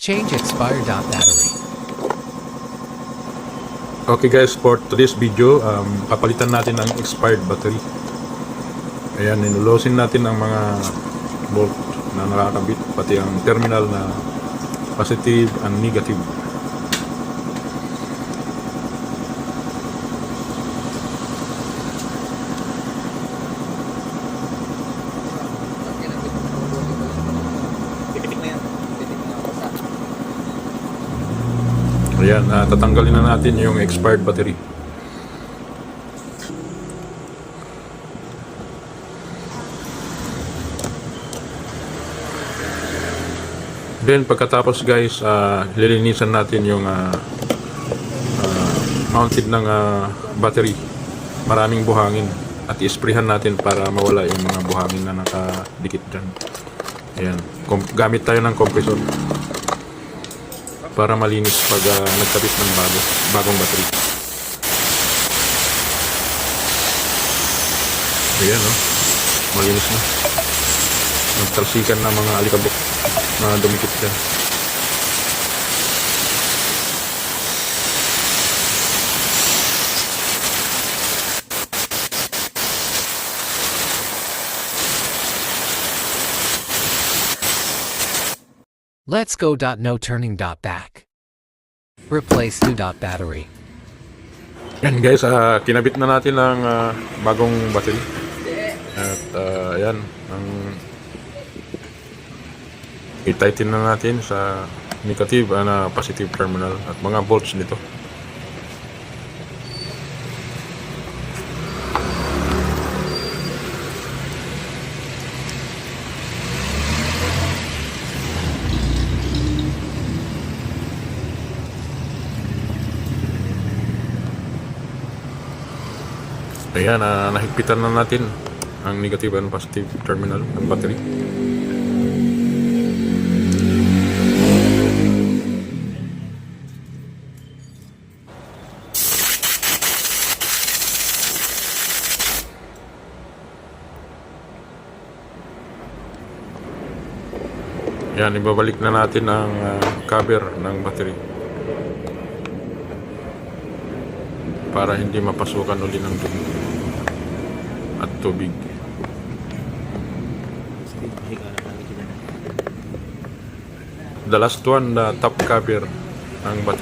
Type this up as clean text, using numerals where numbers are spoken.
Change expired battery. Okay guys, for today's video, papalitan natin ang expired battery. Ayan, ninulosin natin ang mga bolt na nakakabit, pati ang terminal na positive and negative. Ayan, tatanggalin na natin yung expired battery. Then pagkatapos guys, lilinisan natin yung mounted ng battery. Maraming buhangin at i-sprayhan natin para mawala yung mga buhangin na nakadikit dyan. Ayan, gamit tayo ng compressor para malinis pag nagkabit ng bagong battery. Ayan, no? Malinis na. Nagtalsikan na mga alikabok na dumikit dyan. Let's go. No turning. Back. Replace new. Battery. Yan guys, kinabit na natin ang bagong battery. At ayan, i-tighten na natin sa negative na positive terminal at mga bolts nito. Ayan, nahigpitan na natin ang negative and positive terminal ng battery. Ayan, ibabalik na natin ang cover ng battery para hindi mapasukan ulit ng dumi at tubig. The last one, the top cover ng battery.